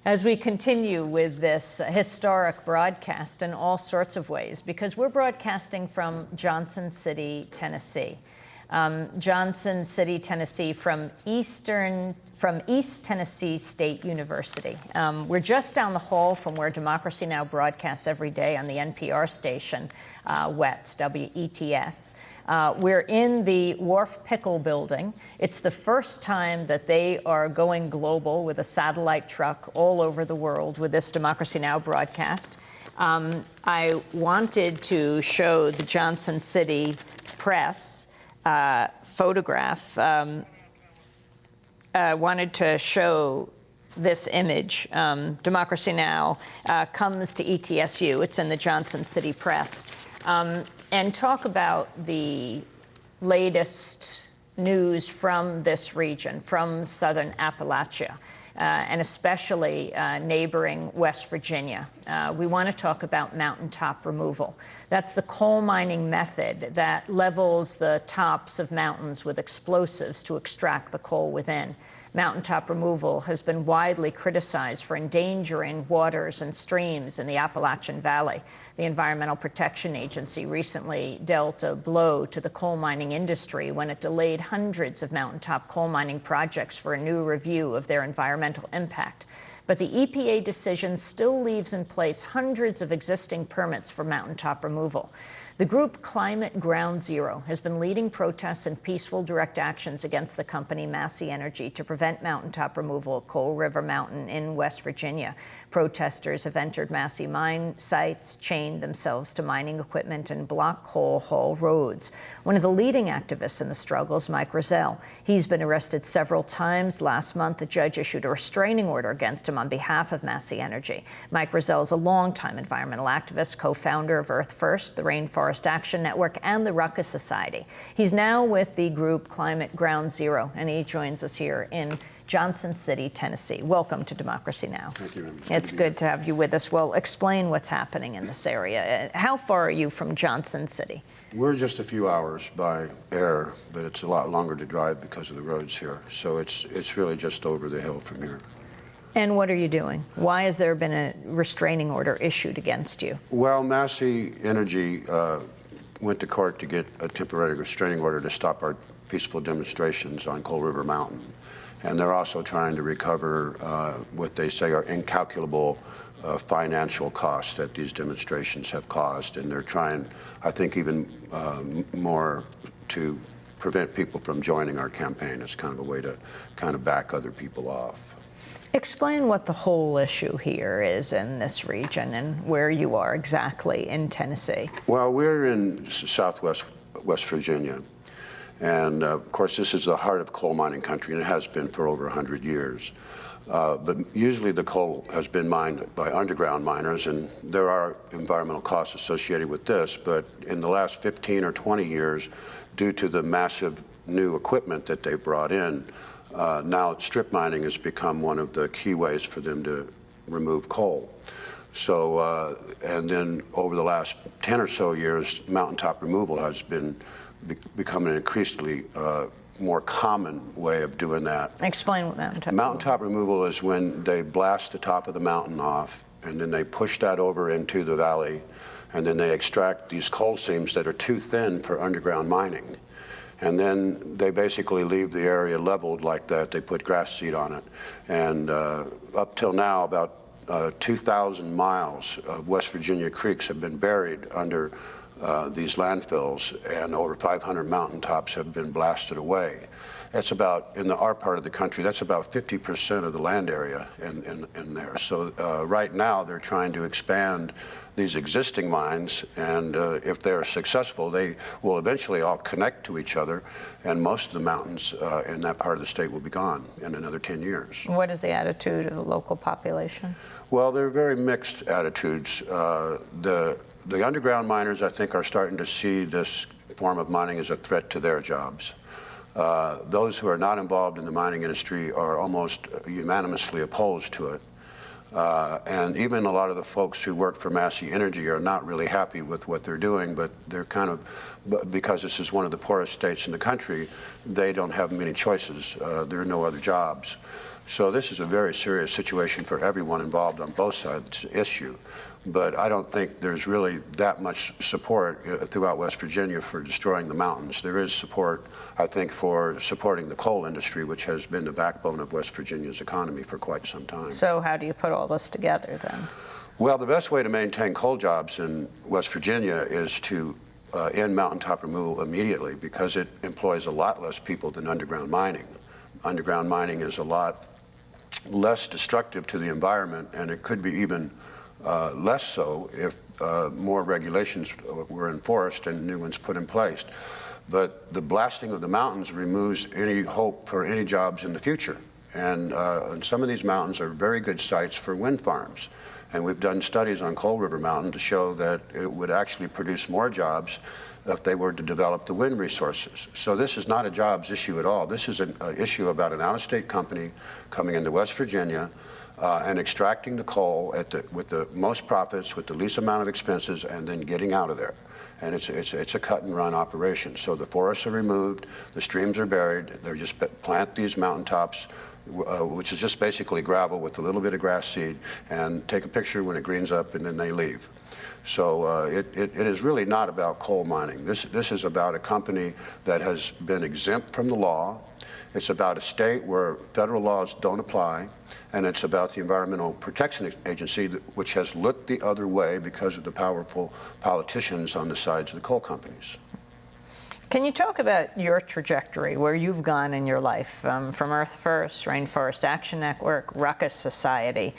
as we continue with this historic broadcast in all sorts of ways, because we're broadcasting from Johnson City, Tennessee. Johnson City, Tennessee, from East Tennessee State University. We're just down the hall from where Democracy Now! Broadcasts every day on the NPR station, WETS, W-E-T-S. We're in the Wharf Pickle building. It's the first time that they are going global with a satellite truck all over the world with this Democracy Now! Broadcast. I wanted to show the Johnson City Press photograph. I wanted to show this image. Democracy Now! Comes to ETSU. It's in the Johnson City Press. And talk about the latest news from this region, from southern Appalachia, and especially neighboring West Virginia. We want to talk about mountaintop removal. That's the coal mining method that levels the tops of mountains with explosives to extract the coal within. Mountaintop removal has been widely criticized for endangering waters and streams in the Appalachian Valley. The Environmental Protection Agency recently dealt a blow to the coal mining industry when it delayed hundreds of mountaintop coal mining projects for a new review of their environmental impact. But the EPA decision still leaves in place hundreds of existing permits for mountaintop removal. The group Climate Ground Zero has been leading protests and peaceful direct actions against the company Massey Energy to prevent mountaintop removal at Coal River Mountain in West Virginia. Protesters have entered Massey mine sites, chained themselves to mining equipment, and blocked coal haul roads. One of the leading activists in the struggle is Mike Roselle. He's been arrested several times. Last month, the judge issued a restraining order against him on behalf of Massey Energy. Mike Roselle is a longtime environmental activist, co-founder of Earth First, the Rainforest Action Network, and the Ruckus Society. He's now with the group Climate Ground Zero, and he joins us here in Johnson City, Tennessee. Welcome to Democracy Now! Thank you. It's good to have you with us. Well, explain what's happening in this area. How far are you from Johnson City? We're just a few hours by air, but it's a lot longer to drive because of the roads here. So it's really just over the hill from here. And what are you doing? Why has there been a restraining order issued against you? Well, Massey Energy went to court to get a temporary restraining order to stop our peaceful demonstrations on Coal River Mountain. And they're also trying to recover what they say are incalculable financial costs that these demonstrations have caused. And they're trying, I think, even more to prevent people from joining our campaign. It's kind of a way to kind of back other people off. Explain what the whole issue here is in this region and where you are exactly in Tennessee. Well, we're in southwest West Virginia. And of course, this is the heart of coal mining country, and it has been for over 100 years. But usually the coal has been mined by underground miners, and there are environmental costs associated with this. But in the last 15 or 20 years, due to the massive new equipment that they've brought in, now strip mining has become one of the key ways for them to remove coal. So, and then over the last 10 or so years, mountaintop removal has been becoming an increasingly more common way of doing that. Explain what mountaintop Mountaintop removal is when they blast the top of the mountain off, and then they push that over into the valley, and then they extract these coal seams that are too thin for underground mining. And then they basically leave the area leveled like that. They put grass seed on it. And up till now, about 2,000 miles of West Virginia creeks have been buried under these landfills, and over 500 mountaintops have been blasted away. That's about, in our part of the country, that's about 50% of the land area in there. So right now they're trying to expand these existing mines, and if they're successful, they will eventually all connect to each other, and most of the mountains in that part of the state will be gone in another 10 years. What is the attitude of the local population? Well, they're very mixed attitudes. The underground miners, I think, are starting to see this form of mining as a threat to their jobs. Those who are not involved in the mining industry are almost unanimously opposed to it. And even a lot of the folks who work for Massey Energy are not really happy with what they're doing, but they're kind of, because this is one of the poorest states in the country, they don't have many choices. There are no other jobs. So this is a very serious situation for everyone involved on both sides of the issue. But I don't think there's really that much support throughout West Virginia for destroying the mountains. There is support, I think, for supporting the coal industry, which has been the backbone of West Virginia's economy for quite some time. So how do you put all this together then? Well, the best way to maintain coal jobs in West Virginia is to end mountaintop removal immediately, because it employs a lot less people than underground mining. Underground mining is a lot less destructive to the environment, and it could be even less so if more regulations were enforced and new ones put in place. But the blasting of the mountains removes any hope for any jobs in the future. And some of these mountains are very good sites for wind farms. And we've done studies on Coal River Mountain to show that it would actually produce more jobs if they were to develop the wind resources. So this is not a jobs issue at all. This is an issue about an out-of-state company coming into West Virginia and extracting the coal with the most profits, with the least amount of expenses, and then getting out of there. And it's a cut-and-run operation. So the forests are removed, the streams are buried, they're just plant these mountaintops, which is just basically gravel with a little bit of grass seed, and take a picture when it greens up, and then they leave. So it is really not about coal mining. This is about a company that has been exempt from the law. It's about a state where federal laws don't apply, and it's about the Environmental Protection Agency, which has looked the other way because of the powerful politicians on the sides of the coal companies. Can you talk about your trajectory, where you've gone in your life, from Earth First, Rainforest Action Network, Ruckus Society?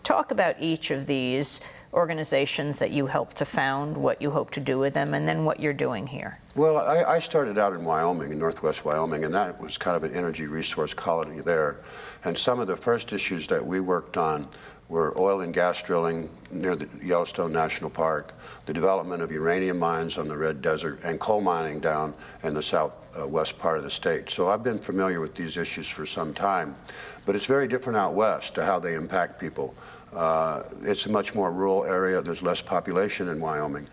Talk about each of these organizations that you helped to found, what you hope to do with them, and then what you're doing here. Well, I started out in Wyoming, in northwest Wyoming, and that was kind of an energy resource colony there. And some of the first issues that we worked on were oil and gas drilling near the Yellowstone National Park, the development of uranium mines on the Red Desert, and coal mining down in the southwest part of the state. So I've been familiar with these issues for some time, but it's very different out west to how they impact people. It's a much more rural area. There's less population in Wyoming.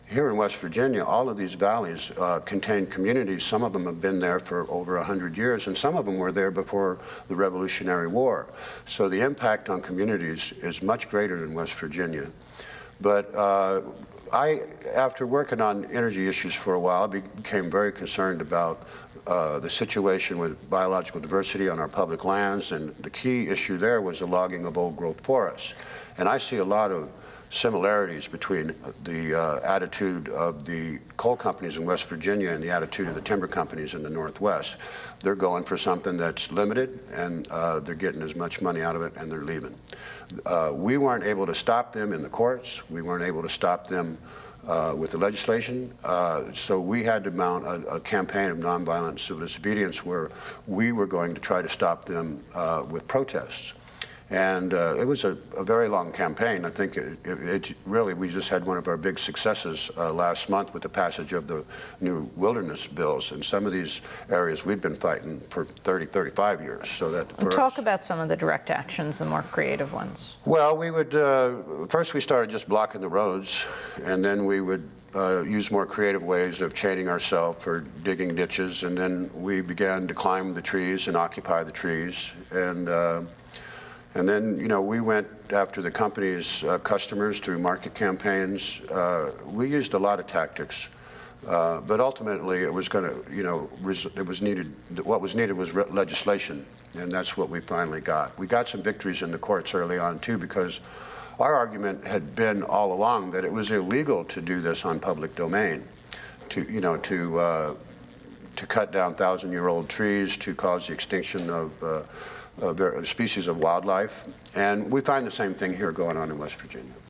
Here in West Virginia, all of these valleys contain communities. Some of them have been there for over 100 years, and some of them were there before the Revolutionary War. So the impact on communities is much greater in West Virginia. But after working on energy issues for a while, I became very concerned about the situation with biological diversity on our public lands, and the key issue there was the logging of old-growth forests. And I see a lot of similarities between the attitude of the coal companies in West Virginia and the attitude of the timber companies in the Northwest. They're going for something that's limited, and they're getting as much money out of it, and they're leaving. We weren't able to stop them in the courts. We weren't able to stop them with the legislation. So we had to mount a campaign of nonviolent civil disobedience where we were going to try to stop them with protests. And it was a very long campaign. I think it really, we just had one of our big successes last month with the passage of the new wilderness bills. In some of these areas, we'd been fighting for 30, 35 years. So that for Talk us, about some of the direct actions, the more creative ones. well, we would, first we started just blocking the roads, and then we would use more creative ways of chaining ourselves or digging ditches, and then we began to climb the trees and occupy the trees. And then, you know, we went after the company's customers through market campaigns. We used a lot of tactics, but ultimately it was going to, you know, it was needed. What was needed was legislation, and that's what we finally got. We got some victories in the courts early on too, because our argument had been all along that it was illegal to do this on public domain, to, you know, to cut down 1,000-year-old trees, to cause the extinction of species of wildlife. And we find the same thing here going on in West Virginia.